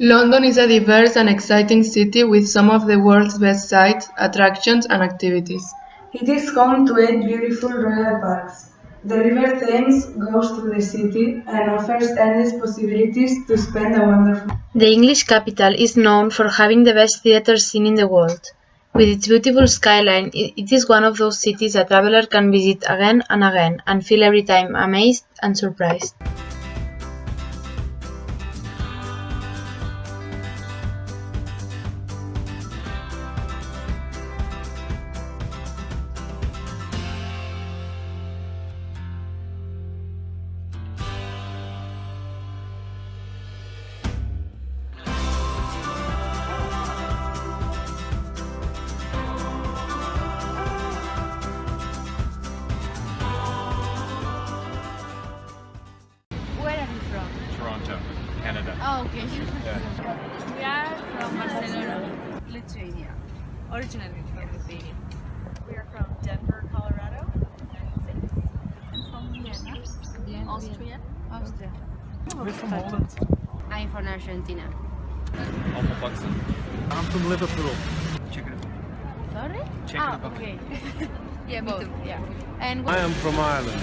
London is a diverse and exciting city with some of the world's best sights, attractions, and activities. It is home to 8 beautiful royal parks. The River Thames goes through the city and offers endless possibilities to spend a wonderful. The English capital is known for having the best theatre scene in the world. With its beautiful skyline, it is one of those cities a traveler can visit again and feel every time amazed and surprised. Where are you from? Toronto, Canada. Oh, okay. Yeah. We are from Barcelona, Lithuania. Originally from Lithuania. We are from Denver, Colorado, United States. I'm from Vienna, Austria. Austria. We're from Holland. I'm from Argentina. I'm from Pakistan. I'm from Liverpool. Czech Republic. Sorry? Czech Ah, Republic. okay. Yeah, both. Yeah. And I am from Ireland.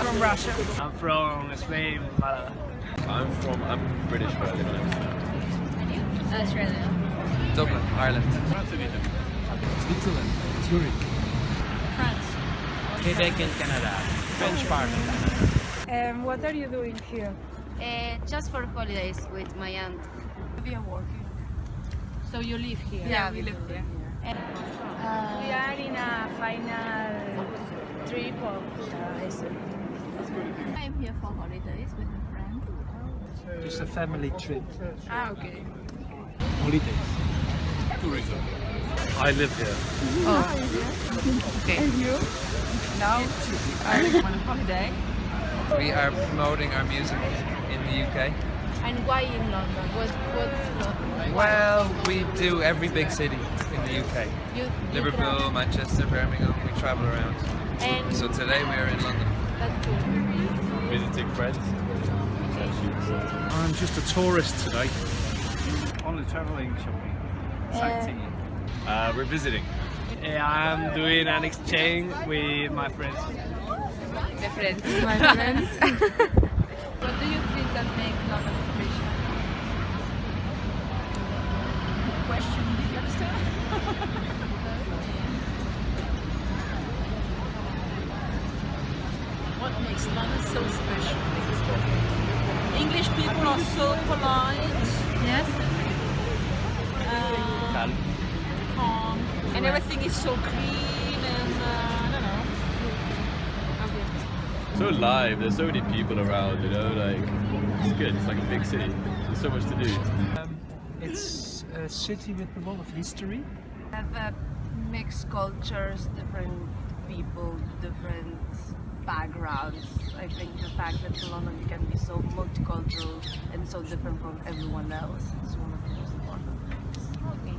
From Russia. I'm from Spain, Malaga. I'm British, but I live in Amsterdam. Australia. Dublin, Ireland. Switzerland, Zurich. France. Quebec in Canada. French part of Canada. What are you doing here? Just for holidays with my aunt. We are working. So you live here? Yeah, we live here. We are in a final trip of I'm here for holidays with a friend. Just a family trip. Ah, okay. Holidays. Tourism. I live here. Okay. And you? Now I'm on holiday. We are promoting our music in the UK. And why in London? What's London? Well, we do every big city in the UK. You Liverpool, travel. Manchester, Birmingham, we travel around. And So today we are in London. that's cool. Visiting friends. I'm just a tourist today. Only traveling, shopping, sightseeing. We're visiting. Yeah, I'm doing an exchange with my friends. My friends. What do you think that makes London special? Good question. Did you understand? What makes London so special? English people are so polite. Yes. Calm, and everything is so clean and I don't know. So alive, there's so many people around, like, it's good, it's like a big city. There's so much to do. It's a city with a lot of history. Have mixed cultures, different people, different backgrounds. I think the fact that London can be so multicultural and so different from everyone else is one of the most important things. Okay.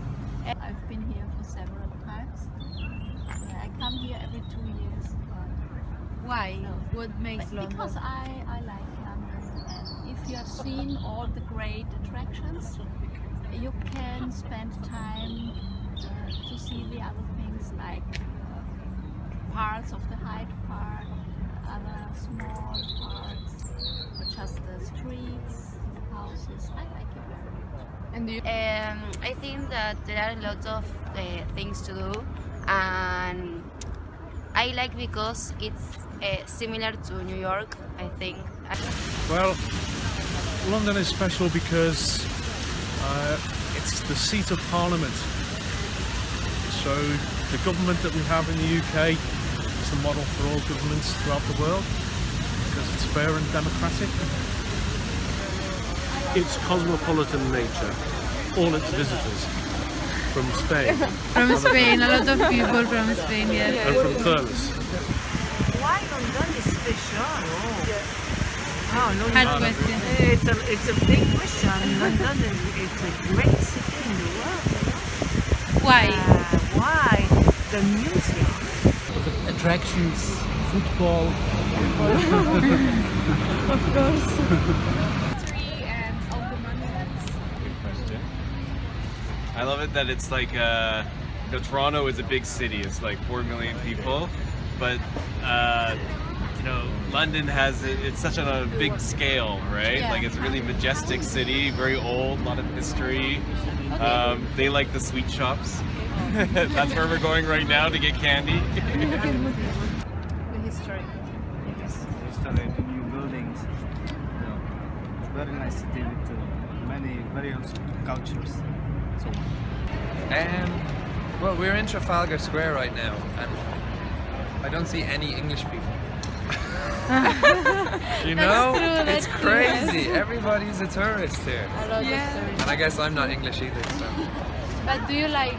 I've been here for several times. Yeah, I come here every 2 years. Why? No. What makes London? Because I like London, and if you have seen all the great attractions, you can spend time to see the other things like parts of the Hyde Park, other small parks, just the streets, houses. I like it very much. And do you? I think that there are a lot of things to do, and I like because it's similar to New York, I think. Well, London is special because it's the seat of Parliament. So the government that we have in the UK is the model for all governments throughout the world because it's fair and democratic. Its cosmopolitan nature, all its visitors from Spain. From Spain, a lot of people from Spain, yes. And from Thurles. Why London is special? Hard question. It's a big question. London is a great city in the world. Why? Why? The museum. Attractions, football. Of course. History and all the monuments. love it that it's like, Toronto is a big city. It's like 4 million people, but London has it's such on a big scale, right? Yeah. Like it's a really majestic city, very old, a lot of history. They like the sweet shops. That's where we're going right now to get candy. The history. Yes, history, the new buildings. Very nice city with many various cultures. So. Well, we're in Trafalgar Square right now, and I don't see any English people. You know, it's crazy. Everybody's a tourist here, A lot of tourists. and I guess I'm not English either. So. But do you like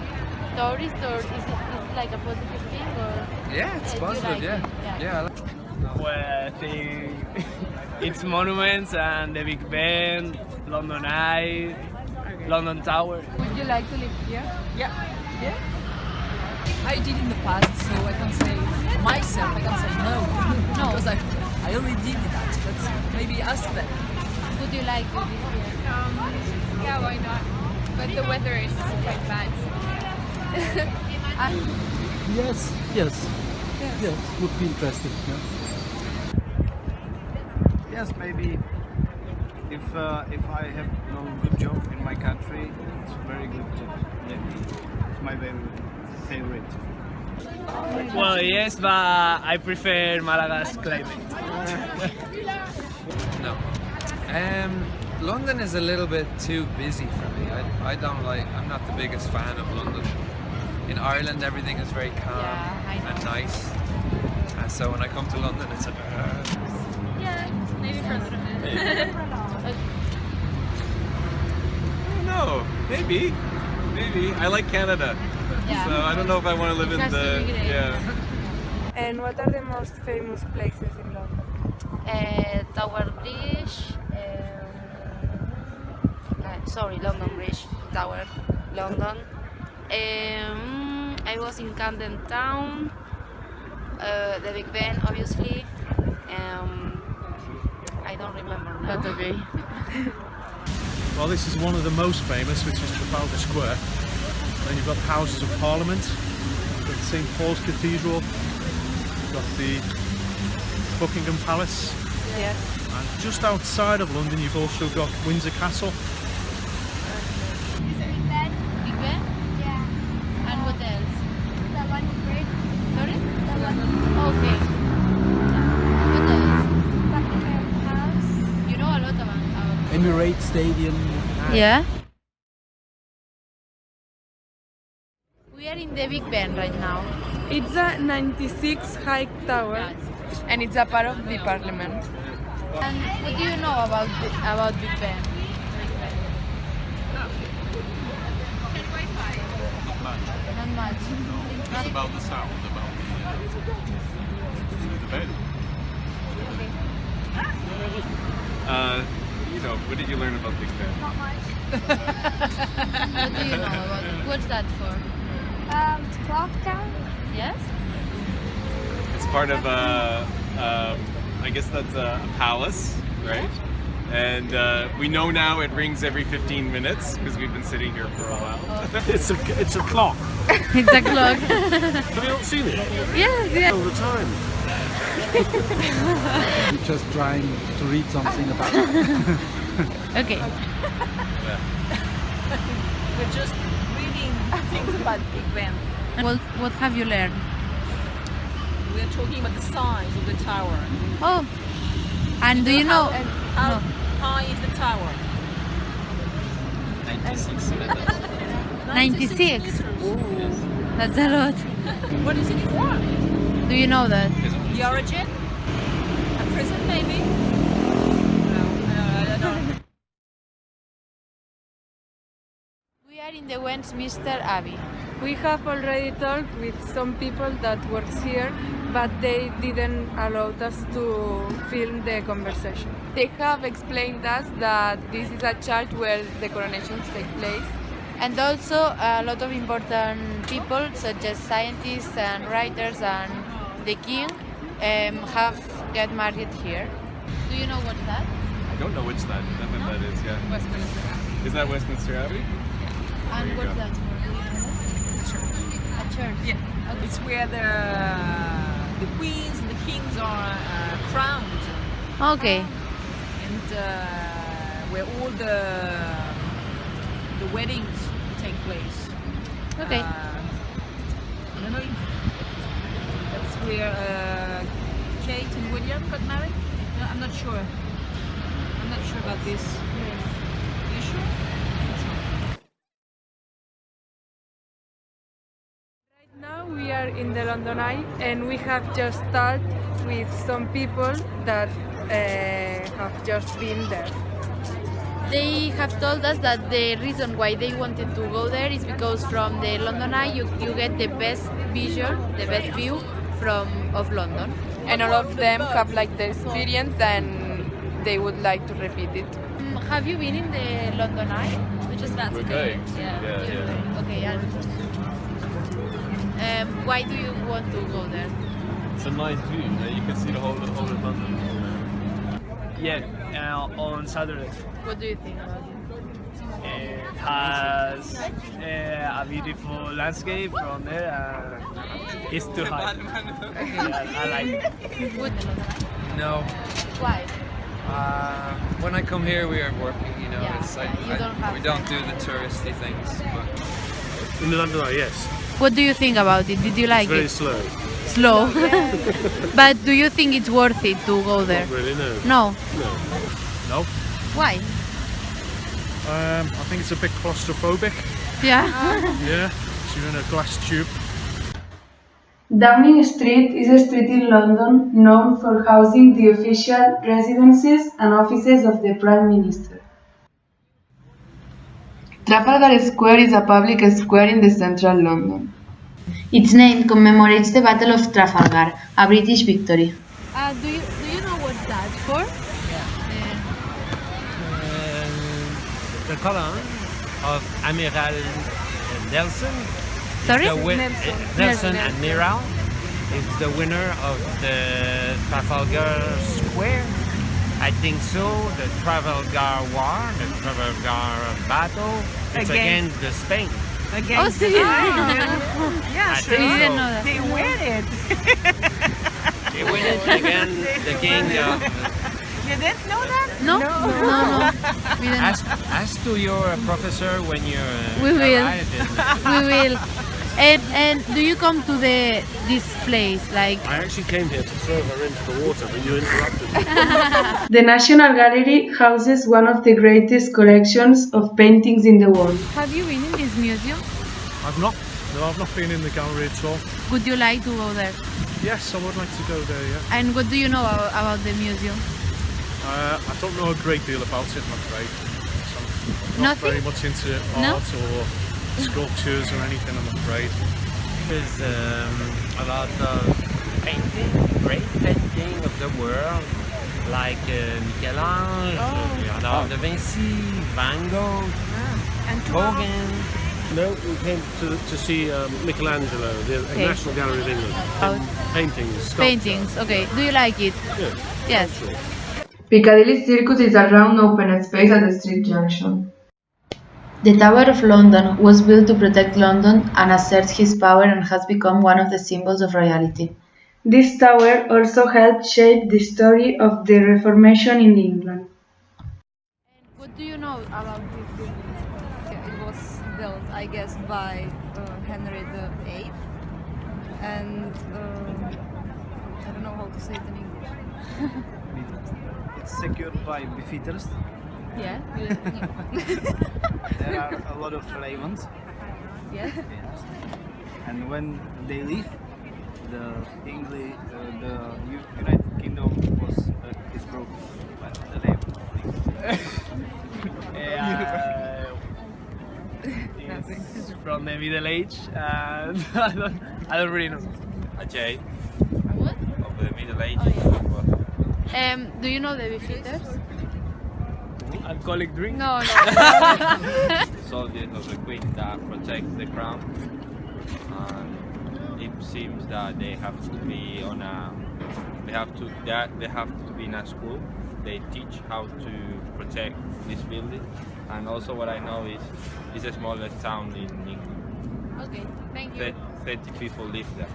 tourists, or is it like a positive thing, or? Yeah, it's Do you positive. like Yeah, it? yeah. I like Well, I think it's monuments and the Big Ben, London Eye, London Tower. Would you like to live here? Yeah. I did in the past, so I can say myself, I can say no. No, because I already did that, but maybe ask them. Would you like to live here? Yeah, why not? But the weather is quite bad. Yes, would be interested. Yeah. Yes, maybe if I have no good job in my country, it's a very good job. Maybe it's my favorite. Well, yes, but I prefer Malaga's climate. No. London is a little bit too busy for me. I don't like. I'm not the biggest fan of London. In Ireland, everything is very calm and nice, and so when I come to London, it's a. Yeah, maybe for a little bit. No, maybe. I like Canada, so I don't know if I want to live in the. Yeah. And what are the most famous places in London? Tower Bridge. London Bridge, Tower, London. I was in Camden Town. The Big Ben, obviously. I don't remember now. That's okay. Well, this is one of the most famous, which is Trafalgar Square. Then you've got the Houses of Parliament, you've got St Paul's Cathedral, you've got the Buckingham Palace. Yes. And just outside of London, you've also got Windsor Castle. Big Ben? Yeah. And what else? The London Bridge. Sorry? The London Okay. What else? Buckingham House. You know a lot about Emirates Stadium. Yeah. We are in the Big Ben right now. It's a 96 high tower, and it's a part of the parliament. And what do you know about Big Ben? Not much. Just about the sound, about the bed. What did you learn about Big Ben? Not much. What do you know about it? What's that for? Clock tower. Yes? It's part of I guess that's a palace, right? And we know now it rings every 15 minutes because we've been sitting here for a while. It's a clock. It's a clock. Have you not seen it? Yes, yes. All the time. We're just trying to read something about it. Okay. We're just reading things about Big Ben. What have you learned? We're talking about the size of the tower. Oh. And do you know? How high is the tower? 96. meters. That's a lot. What is it for? Do you know that? The origin? A prison, maybe? No, I don't. We are in the Westminster Abbey. We have already talked with some people that works here, but they didn't allow us to film the conversation. They have explained us that this is a church where the coronations take place. And also a lot of important people such as scientists and writers and the king have get married here. Do you know what's that? I don't know which that is, yeah. Westminster. Is that Westminster Abbey? And what's that for? It's a church. A church? Yeah. It's where the queens and the kings are crowned. Okay. And where all the weddings take place. Okay. I don't know if that's where Kate and William got married. No, I'm not sure. I'm not sure about this. Are you sure? Right now we are in the London Eye and we have just talked with some people that have just been there. They have told us that the reason why they wanted to go there is because from the London Eye you get the best vision, the best view of London. And all of them have like the experience and they would like to repeat it. Have you been in the London Eye? Which is We're going. Yeah. Okay. Why do you want to go there? It's a nice view. You can see the whole of London. Yeah, on Saturday. What do you think about it? It has a beautiful landscape from there. It's too high. Yeah, I like it. Would the London Eye? No. Why? When I come here, we are working. You know, Yeah, it's like you don't have we don't do the touristy things. But In the London Eye, yes. What do you think about it? Did you like Very it? slow. Slow. But do you think it's worth it to go there? Not really, no. No. No. No. Why? I think it's a bit claustrophobic. Yeah. Yeah. So you're in a glass tube. Downing Street is a street in London known for housing the official residences and offices of the Prime Minister. Trafalgar Square is a public square in the central London. Its name commemorates the Battle of Trafalgar, a British victory. Do you know what that's for? The column of Admiral Nelson. Sorry? Nelson Admiral is the winner of the Trafalgar Square. I think so. The Trafalgar War, the Trafalgar Battle. It's against the Spain. Oh, seriously? Yeah, I sure. think so. They win it. They win it against the king of. You didn't know that? No? No. We didn't. Ask to your professor when you We will. arrive in. We will. And do you come to this place? Like, I actually came here to throw her into the water, but you interrupted me. The National Gallery houses one of the greatest collections of paintings in the world. have you been in this museum? I've not. No, I've not been in the gallery at all. Would you like to go there? Yes, I would like to go there, yeah. And what do you know about the museum? I don't know a great deal about it, I'm afraid. So I'm not Nothing? very much into No? art or sculptures or anything, I'm afraid. There's a lot of painting, great painting of the world, like Michel-Ange, Leonardo da Vinci, Van Gogh, Gauguin. No, we came to see Michelangelo, the Okay. National Gallery of England. Oh. Paintings, sculpture. Paintings, okay. Do you like it? Yeah, Yes. sure. Piccadilly Circus is a round open space at the street junction. The Tower of London was built to protect London and assert his power and has become one of the symbols of royalty. This tower also helped shape the story of the Reformation in England. What do you know about this building? It was built, I guess, by Henry VIII, and I don't know how to say it in English. It's secured by beefeaters. Yeah. There are a lot of ravens. Yes. And when they leave, the English, the United Kingdom is broken by the raven. It's from the Middle Age, and I don't really know. A jade What? of the Middle Ages. Do you know the beefeaters? Alcoholic drink? No. Soldiers of the Queen that protect the crown. And it seems that they have to be on a They have to be in a school. They teach how to protect this building, and also what I know is it's the smallest town in England. Okay, thank you. 30 people live there.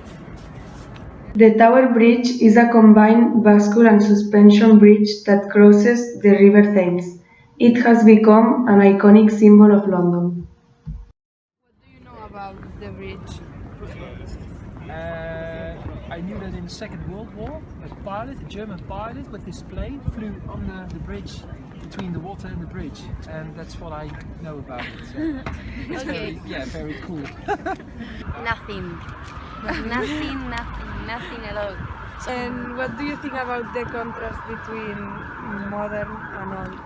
The Tower Bridge is a combined bascule and suspension bridge that crosses the River Thames. It has become an iconic symbol of London. What do you know about the bridge? I knew that in the Second World War, a German pilot with his plane flew on the bridge between the water and the bridge, and that's what I know about it. So it's Okay. very cool. Nothing. Nothing at all. And what do you think about the contrast between modern and old?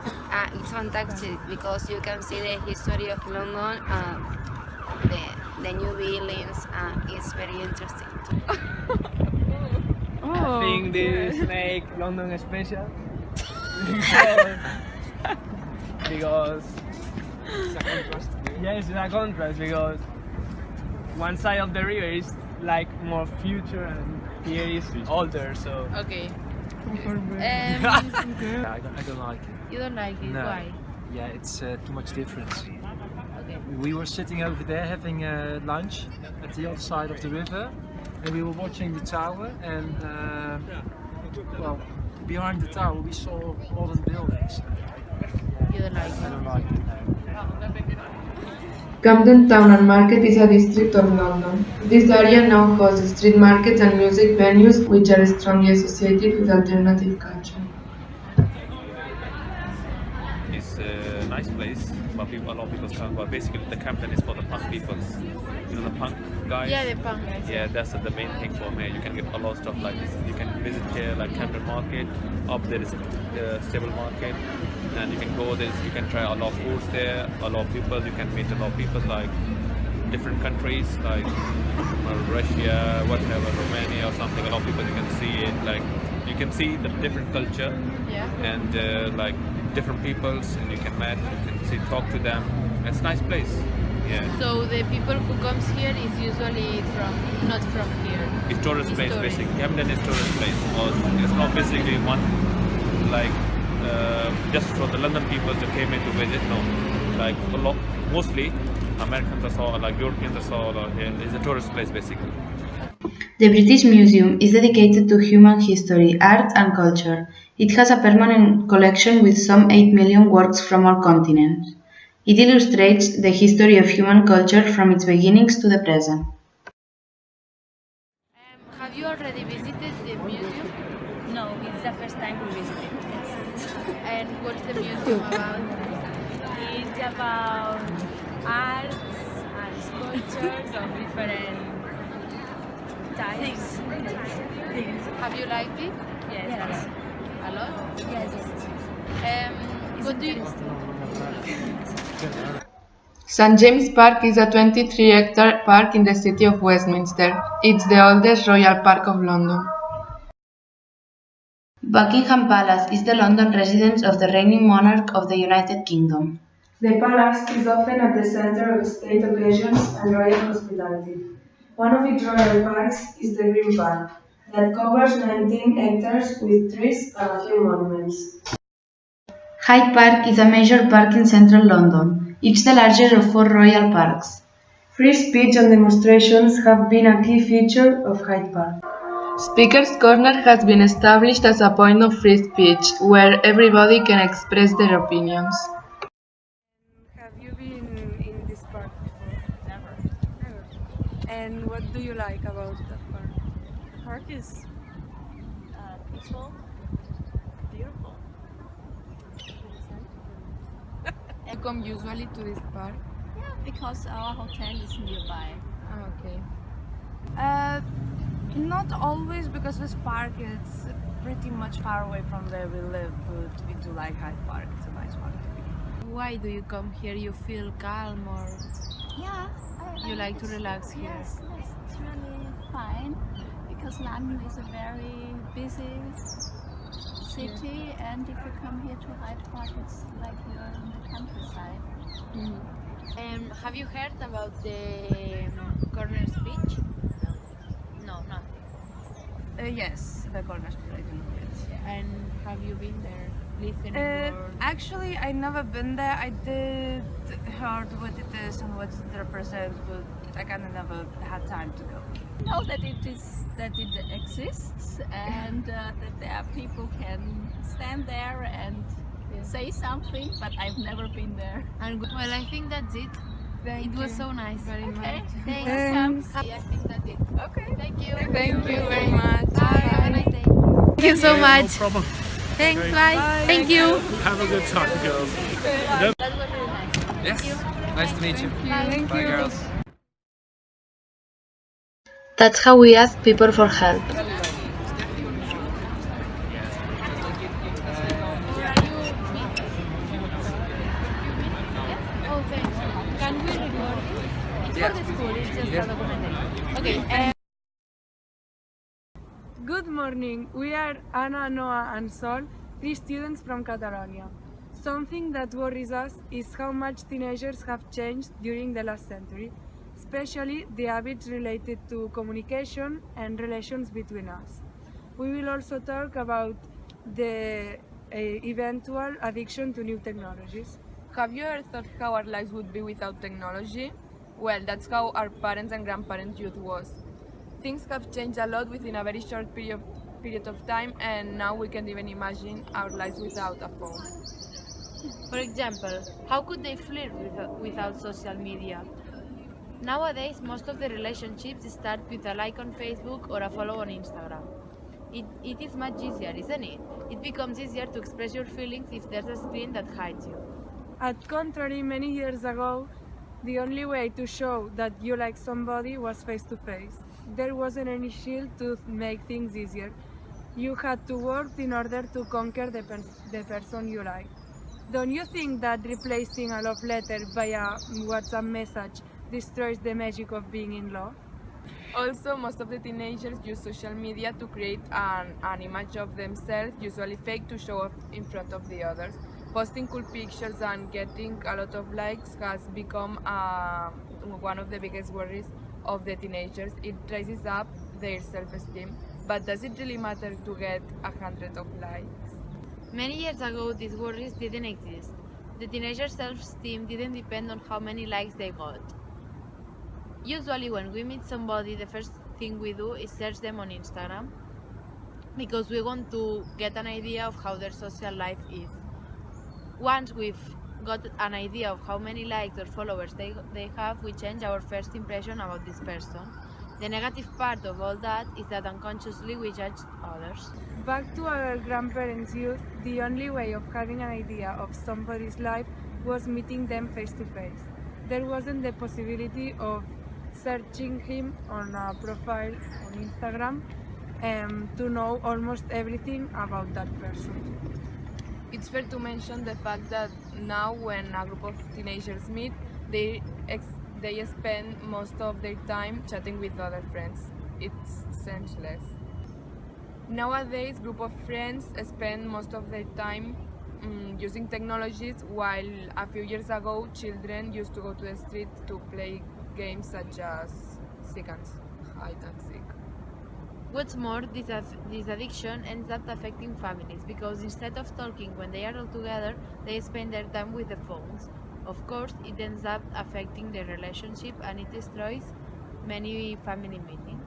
It's fantastic because you can see the history of London, the new buildings. It's very interesting. I think this make London special because it's a contrast. Yes, it's a contrast because one side of the river is like more future and here is older. So Okay. I don't like it. You don't like it? No. Why? Yeah, it's too much difference. Okay. We were sitting over there having lunch at the other side of the river, and we were watching the tower. And well, behind the tower we saw modern buildings. You don't like I it? don't like it. Camden Town and Market is a district of London. This area now hosts street markets and music venues which are strongly associated with alternative culture. It's a nice place, but a lot of people talk about. Basically, the Camden is for the punk people. You know the punk guys. Yeah, the punk guys. Yeah, that's the main thing for me. You can get a lot of stuff like this. You can visit here, like Camden Market. Up there is the stable market, and you can go there. You can try a lot of foods there. A lot of people. You can meet a lot of people like different countries, like Russia, whatever, Romania or something. A lot of people you can see it. Like you can see the different culture. Yeah. And like different peoples, and you can meet, you can see, talk to them. It's a nice place. Yeah. So the people who comes here is usually not from here. It's tourist place tourist. basically. Camden is tourist place. It's not basically one like just for the London people that came in to visit. No, like a lot, mostly Americans are all, like Europeans are all here. It's a tourist place basically. The British Museum is dedicated to human history, art and culture. It has a permanent collection with some 8 million works from all continents. It illustrates the history of human culture from its beginnings to the present. Have you already visited the museum? No, it's the first time we visited. Yes. And what's the museum about? It's about arts and sculptures of different types. Things. Have you liked it? Yes. A lot? Yes. What do you... St. James Park is a 23-hectare park in the city of Westminster. It's the oldest royal park of London. Buckingham Palace is the London residence of the reigning monarch of the United Kingdom. The palace is often at the center of state occasions and royal hospitality. One of its royal parks is the Green Park, that covers 19 hectares with trees and a few monuments. Hyde Park is a major park in central London. It's the largest of 4 royal parks. Free speech and demonstrations have been a key feature of Hyde Park. Speaker's Corner has been established as a point of free speech, where everybody can express their opinions. Have you been in this park before? Never. And what do you like about that park? The park is peaceful, beautiful. You come usually to this park? Yeah, because our hotel is nearby. Okay. Not always, because this park is pretty much far away from where we live, but we do like Hyde Park. It's a nice park to be. Why do you come here? You feel calm or Yeah. you like to relax here? Yes, it's really fine because London is a very busy city, and if you come here to Hyde Park, it's like you're in the countryside. Have you heard about the corner speech? No, nothing. Yes, the cornerstone, I do know it. And have you been there, listening or? Actually, I never been there. I did heard what it is and what it represents, but I kind of never had time to go. Know that it exists and that there people can stand there and say something, but I've never been there. And well, I think that's it. It was so nice. Very Okay, much. Thanks. I think that's it. Okay, thank you. Thank you very much. Bye. Have a nice day. Thank you so much. No problem. Thanks. Okay. Bye. Thank you. Have a good time, girls. That was really nice. Yes. Nice to meet you. Thank Bye, you. girls. That's how we ask people for help. Oh, thanks. Can we record it? It's for the school, it's just a documentary. Okay. Good morning. We are Anna, Noa and Sol, 3 students from Catalonia. Something that worries us is how much teenagers have changed during the last century, especially the habits related to communication and relations between us. We will also talk about the eventual addiction to new technologies. Have you ever thought how our lives would be without technology? Well, that's how our parents and grandparents' youth was. Things have changed a lot within a very short period of time, and now we can't even imagine our lives without a phone. For example, how could they flirt without social media? Nowadays, most of the relationships start with a like on Facebook or a follow on Instagram. It is much easier, isn't it? It becomes easier to express your feelings if there's a screen that hides you. At contrary, many years ago, the only way to show that you like somebody was face to face. There wasn't any shield to make things easier. You had to work in order to conquer the person you like. Don't you think that replacing a love letter by a WhatsApp message destroys the magic of being in love? Also, most of the teenagers use social media to create an image of themselves, usually fake, to show off in front of the others. Posting cool pictures and getting a lot of likes has become one of the biggest worries of the teenagers. It raises up their self-esteem, but does it really matter to get 100 of likes? Many years ago, these worries didn't exist. The teenager self-esteem didn't depend on how many likes they got. Usually when we meet somebody, the first thing we do is search them on Instagram because we want to get an idea of how their social life is. Once we've got an idea of how many likes or followers they have, we change our first impression about this person. The negative part of all that is that unconsciously we judge others. Back to our grandparents' youth, the only way of having an idea of somebody's life was meeting them face to face. There wasn't the possibility of searching him on a profile on Instagram to know almost everything about that person. It's fair to mention the fact that now when a group of teenagers meet, they spend most of their time chatting with other friends. It's senseless. Nowadays, group of friends spend most of their time using technologies, while a few years ago, children used to go to the street to play games such as hide and seek. What's more, this addiction ends up affecting families because instead of talking when they are all together, they spend their time with the phones. Of course, it ends up affecting their relationship and it destroys many family meetings.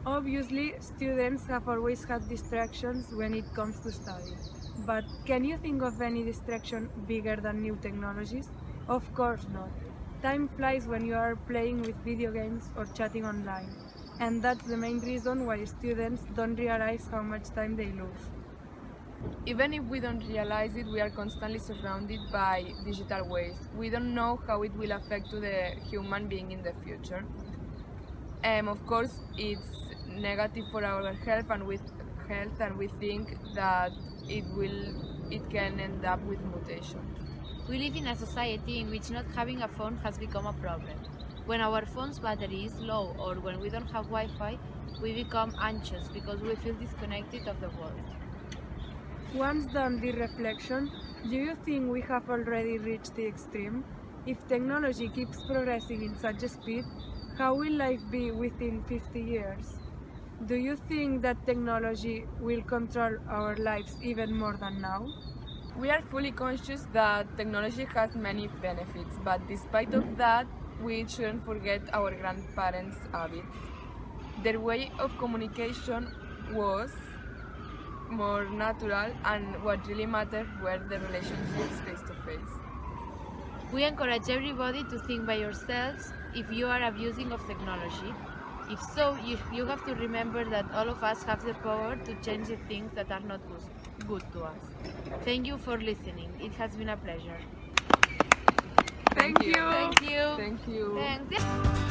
Obviously, students have always had distractions when it comes to study. But can you think of any distraction bigger than new technologies? Of course not. Time flies when you are playing with video games or chatting online. And that's the main reason why students don't realize how much time they lose. Even if we don't realize it, we are constantly surrounded by digital waste. We don't know how it will affect to the human being in the future. Of course, it's negative for our health, and we think that it can end up with mutation. We live in a society in which not having a phone has become a problem. When our phone's battery is low or when we don't have Wi-Fi, we become anxious because we feel disconnected of the world. Once done the reflection, do you think we have already reached the extreme? If technology keeps progressing in such a speed, how will life be within 50 years? Do you think that technology will control our lives even more than now? We are fully conscious that technology has many benefits, but despite of that, we shouldn't forget our grandparents' habits. Their way of communication was more natural, and what really mattered were the relationships face to face. We encourage everybody to think by yourselves if you are abusing of technology. If so, you have to remember that all of us have the power to change the things that are not good to us. Thank you for listening. It has been a pleasure. Thank you. Thank you. Thank you. Thanks.